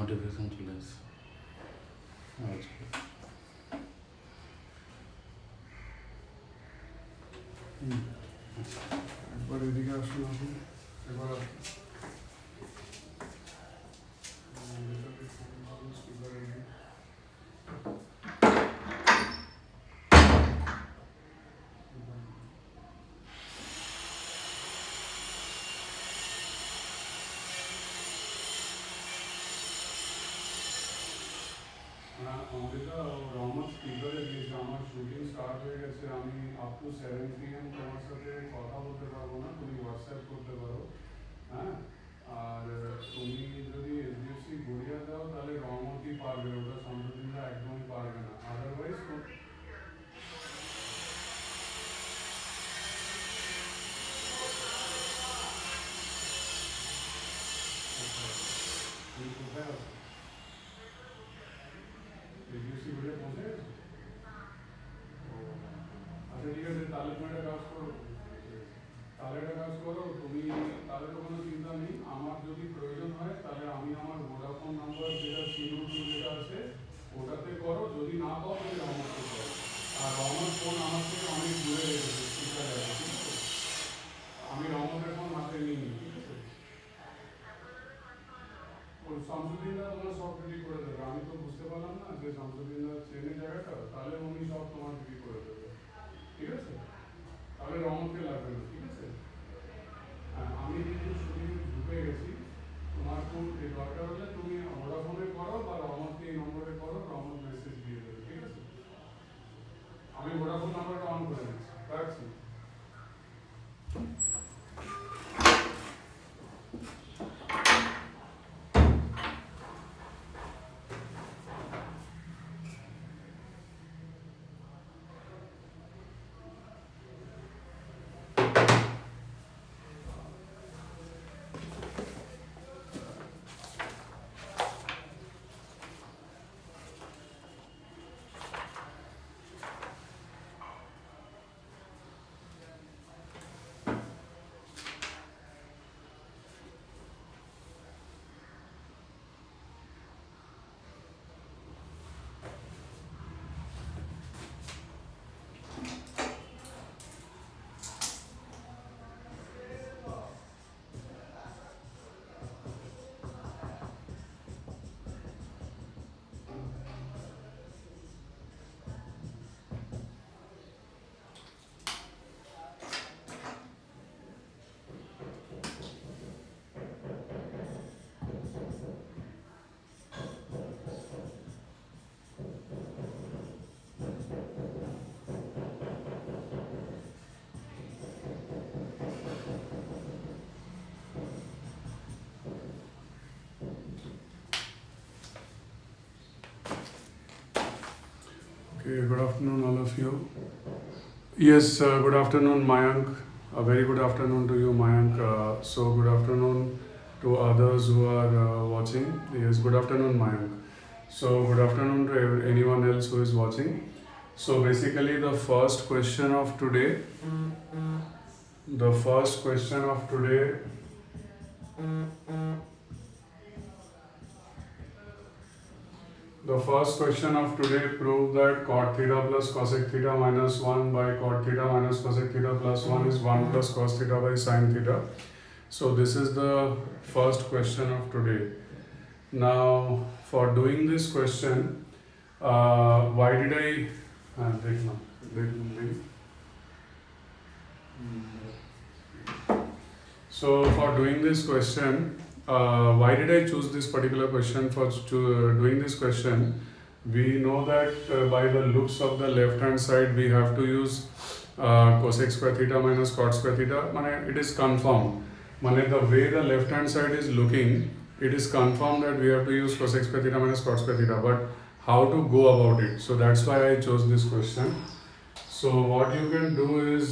Notification চলে এসেছে। আচ্ছা, একবার এদিকে আসুন আপনি, এবার অমৃতা রহমান স্পিকারে দিয়েছে, আমার শুটিং স্টার্ট হয়ে গেছে, আমি আপ টু 7 PM তোমার সাথে কথা বলতে পারবো না, তুমি হোয়াটসঅ্যাপ করতে পারো। হ্যাঁ, আর তুমি যদি এসডিএফসি গড়িয়া দাও তাহলে রহমতই পারবে, ওটা সন্তোষিন্দা একদমই পারবে না, আদারওয়াইজ তুমি কোথায় আছো? এসডিএফসি গড়িয়া পৌঁছে গেছো? আচ্ছা ঠিক আছে, তাহলে তুমি একটা কাজ করো, তুমি তাহলে তো কোনো চিন্তা নেই, আমার যদি প্রয়োজন হয় তাহলে আমি আমার ভোডাফোন নাম্বার যেটা সিনো টু যেটা আছে ওটাতে করো, যদি না পাও তুমি রহমতকে করো। আর রহমত ফোন আমার থেকে অনেক দূরে রেখেছে, স্পিকারে আছে, ঠিক আছে? আমি রহমতের ফোন হাতে নিইনি, ঠিক আছে? ওই শামসুদ্দিনরা তোমার সব রেডি করে দেবে, আমি তো বুঝতে পারলাম না যে শামসুদ্দিনরা চেনে জায়গাটা, তাহলে উনি সব তোমার রেডি করে দেবে, ঠিক আছে? তাহলে রহমতকে লাগবে না, ঠিক আছে? হ্যাঁ, আমি কিন্তু শুটিং ঢুকে গেছি, তোমার কোন দরকার হলে তুমি ভোডাফোনে করো বা রহমতকে এই নম্বরে করো, রহমত মেসেজ দিয়ে দেবে, ঠিক আছে? আমি ভোডাফোন নাম্বারটা অন করে দিচ্ছি, রাখছি। Okay, good afternoon all of you. Yes, good afternoon Mayank. A very good afternoon to you Mayank. So good afternoon to others who are watching. Yes, good afternoon Mayank. So good afternoon to anyone else who is watching. So basically the first question of today, The first question of today prove that cot theta plus cosec theta minus 1 by cot theta minus cosec theta plus 1 is 1 plus cos theta by sin theta. So this is the first question of today. Now for doing this question, why did I So for doing this question, why did I choose this particular question for doing this question? We know that by the looks of the left hand side we have to use cosec square theta minus cot square theta. It is confirmed. The way the left hand side is looking, it is confirmed that we have to use cosec square theta minus cot square theta. But how to go about it? So that's why I chose this question. So what you can do is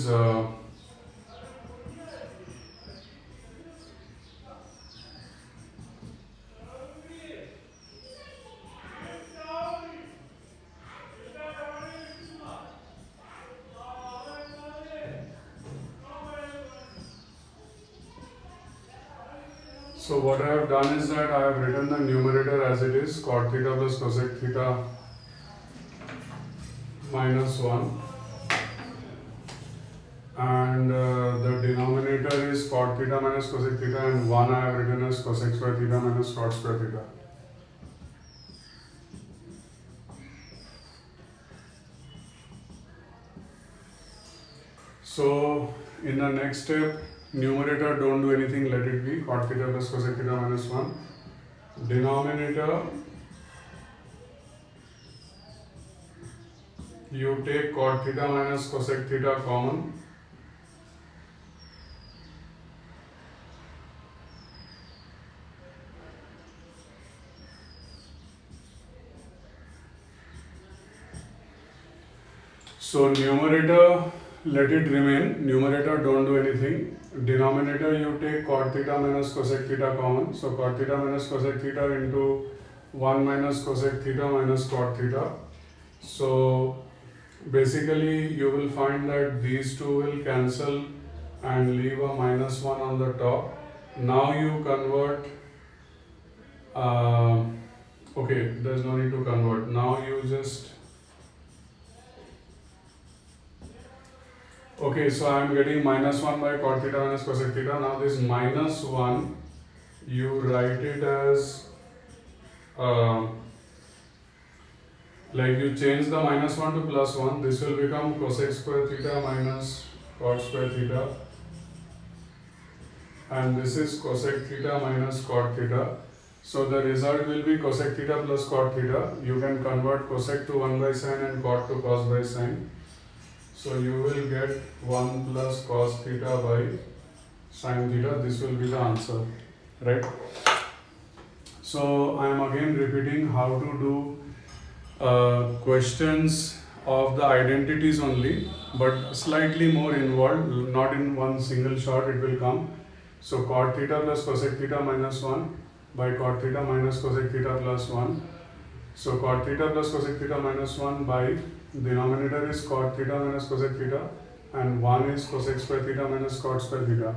So what I have done is that I have written the numerator as it is, cot theta plus cosec theta minus 1, and the denominator is cot theta minus cosec theta, and 1 I have written as cosec square theta minus cot square theta. So in the next step, numerator don't do anything, let it be cot theta plus cosec theta minus 1. Denominator, you take cot theta minus cosec theta common. So numerator, let it remain, numerator don't do anything. Denominator, you take cot theta minus cosec theta common. So cot theta minus cosec theta into 1 minus cosec theta minus cot theta. So basically you will find that these two will cancel and leave a minus 1 on the top. Now you convert, okay, there's no need to convert. Now you just, okay, so I am getting minus 1 by cot theta minus cosec theta. Now this minus 1, you write it as, like you change the minus 1 to plus 1. This will become cosec square theta minus cot square theta. And this is cosec theta minus cot theta. So the result will be cosec theta plus cot theta. You can convert cosec to 1 by sine and cot to cos by sine. So you will get 1 plus cos theta by sin theta. This will be the answer, right? So I am again repeating how to do questions of the identities only, but slightly more involved, not in one single shot it will come. So cot theta plus cosec theta minus 1 by cot theta minus cosec theta plus 1. So cot theta plus cosec theta minus 1 by denominator is cot theta minus cosec theta, and 1 is cosec square theta minus cot square theta.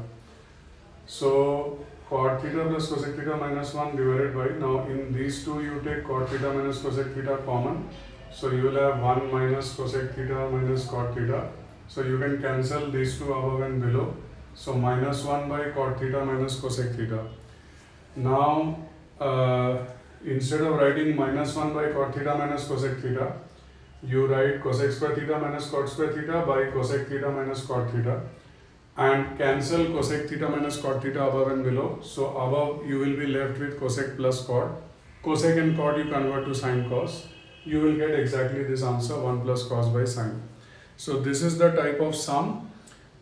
So cot theta plus cosec theta minus 1 divided by, now in these two you take cot theta minus cosec theta common. So you will have 1 minus cosec theta minus cot theta. So you can cancel these two above and below. So minus 1 by cot theta minus cosec theta. Now instead of writing minus 1 by cot theta minus cosec theta, you write cosec square theta minus cot square theta by cosec theta minus cot theta, and cancel cosec theta minus cot theta above and below. So above you will be left with cosec plus cot. Cosec and cot you convert to sin cos. You will get exactly this answer, 1 plus cos by sin. So this is the type of sum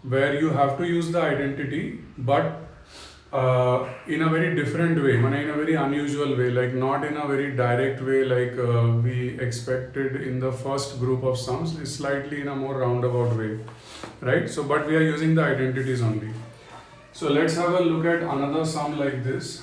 where you have to use the identity, but in a very different way, in a very unusual way, like not in a very direct way like we expected in the first group of sums. It's slightly in a more roundabout way, right? So but we are using the identities only. So let's have a look at another sum like this.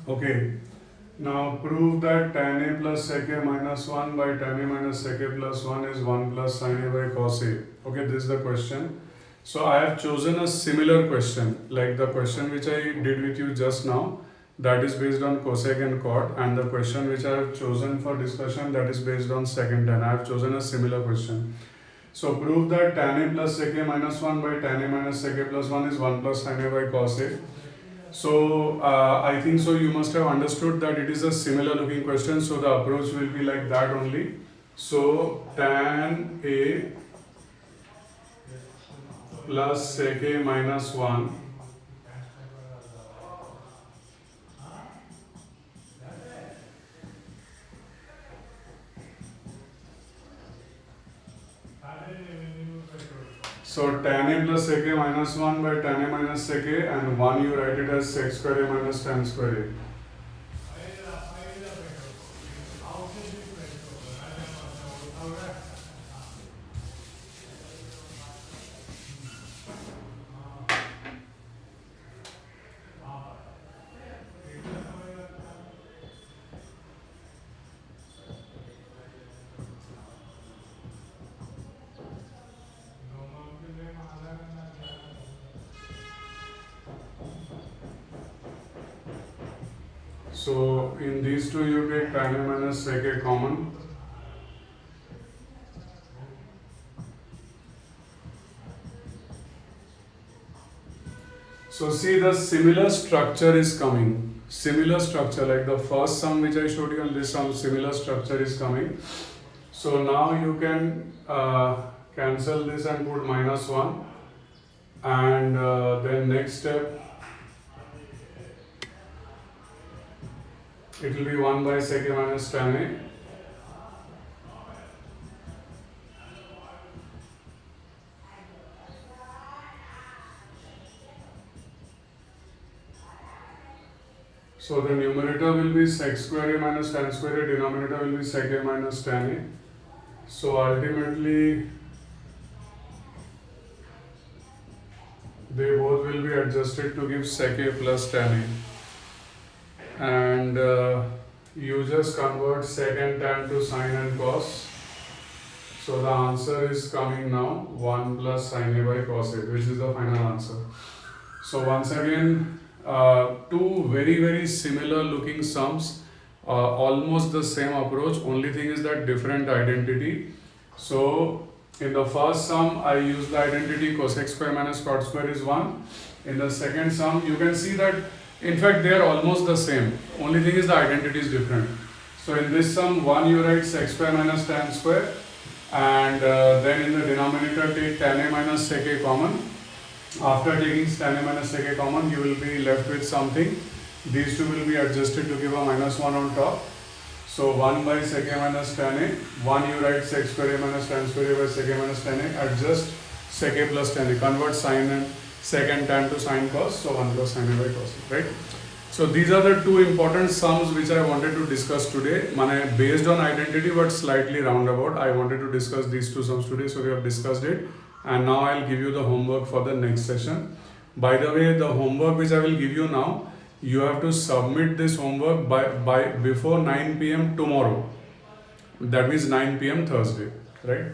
Okay, now prove that tan A plus sec A minus 1 by tan A minus sec A plus 1 is 1 plus sin A by cos A. Okay, this is the question. So I have chosen a similar question, like the question which I did with you just now, that is based on cosec and cot, and the question which I have chosen for discussion, that is based on sec and tan. I have chosen a similar question. So prove that tan A plus sec A minus 1 by tan A minus sec A plus 1 is 1 plus sin A by cos A. So I think so you must have understood that it is a similar looking question, so the approach will be like that only. So tan A plus sec A minus 1 so tan A plus sec A minus 1 by tan A minus sec A, and 1 you write it as sec square A minus tan square A. So in these two you take tan A minus sec A common. So see, the similar structure is coming. Similar structure, like the first sum which I showed you, and this sum, similar structure is coming. So now you can cancel this and put minus 1, and then next step it will be 1 by sec A minus tan A. So the numerator will be sec square A minus tan square A, denominator will be sec A minus tan A. So ultimately they both will be adjusted to give sec A plus tan A. And you just convert sec and tan to sine and cos. So the answer is coming now 1 plus sine A by cos A, which is the final answer. So once again, two very similar looking sums, almost the same approach, only thing is that different identity. So in the first sum I use the identity cosec square minus cot square is 1. In the second sum you can see that in fact they are almost the same, only thing is the identity is different. So in this sum 1 you write sec square minus tan square, and then in the denominator take tan A minus sec A common. After taking tan A minus sec A common, you will be left with something. These two will be adjusted to give a minus 1 on top. So 1 by sec A minus tan A, 1 you write sec square A minus tan square A by sec A minus tan A, adjust sec A plus tan A, convert sine and sec and tan to sine cos, so 1 plus sine A by cos A, right? So these are the two important sums which I wanted to discuss today. Based on identity but slightly roundabout, I wanted to discuss these two sums today, so we have discussed it. And now I'll give you the homework for the next session. By the way, the homework which I will give you now, you have to submit this homework by before 9 p.m. tomorrow. That means 9 p.m. Thursday, right?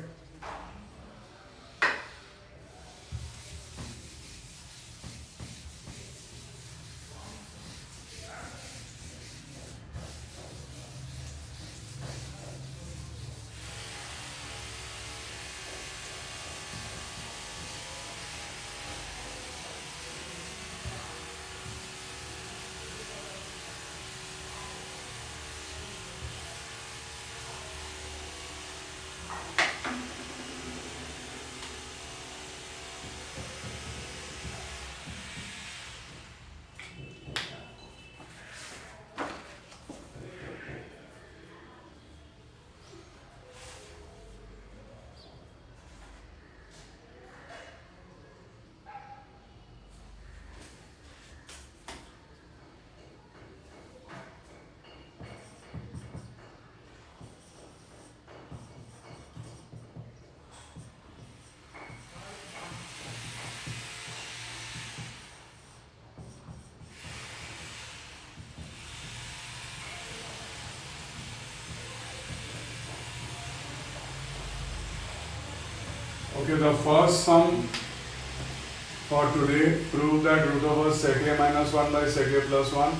Okay, the first sum for today, prove that root over sec A minus 1 by sec A plus 1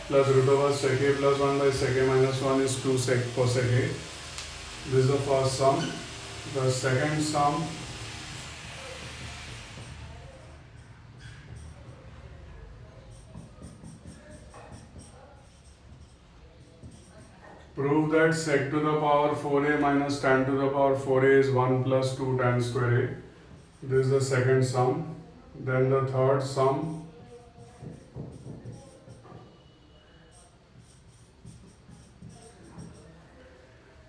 plus root over sec A plus 1 by sec A minus 1 is 2 sec cosec A. This is the first sum. The second sum, Prove that sec to the power 4a minus tan to the power 4a is 1 plus 2 tan square a. This is the second sum. Then the third sum.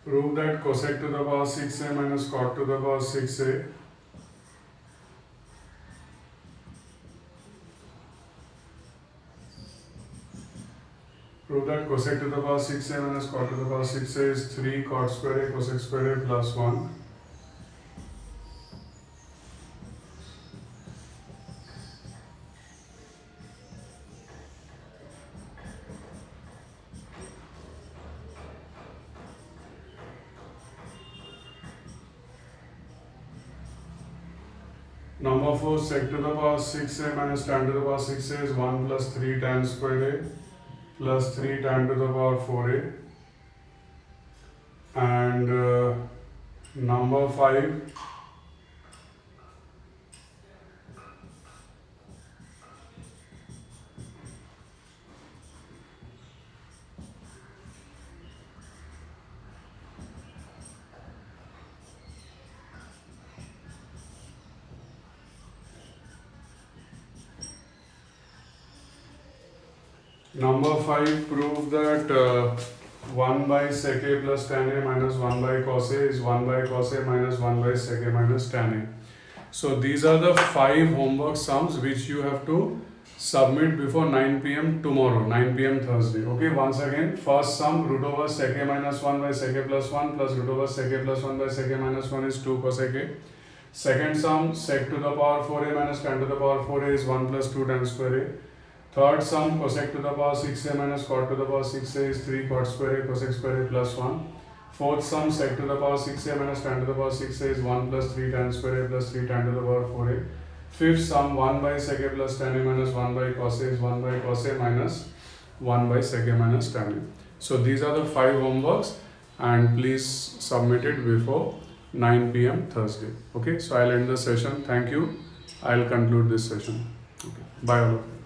Prove that cosec to the power 6a minus cot to the power 6a Prove that cosec to the power 6a minus cot to the power 6a is 3 cot square a cosec square a plus 1. Number 4, sec to the power 6a minus tan to the power 6a is 1 plus 3 tan square a plus 3 tan to the power 4a. And number 5, prove that 1 by sec a plus tan a minus 1 by cos a is 1 by cos a minus 1 by sec a minus tan a. So these are the 5 homework sums which you have to submit before 9 p.m. tomorrow, 9 p.m. Thursday. Okay, once again, first sum root over sec a minus 1 by sec a plus 1 plus root over sec a plus 1 by sec a minus 1 is 2 cosec a. Second sum sec to the power 4a minus tan to the power 4a is 1 plus 2 tan square a. Third sum cosec to the power 6a minus cot to the power 6a is 3 cot square a cosec square a plus 1. Fourth sum sec to the power 6a minus tan to the power 6a is 1 plus 3 tan square a plus 3 tan to the power 4a. Fifth sum 1 by sec a plus tan a minus 1 by cos a is 1 by cos a minus 1 by sec a minus tan a. So these are the 5 homeworks and please submit it before 9 p.m. Thursday. Okay, so I'll end the session. Thank you. I'll conclude this session. Okay. Bye all of you.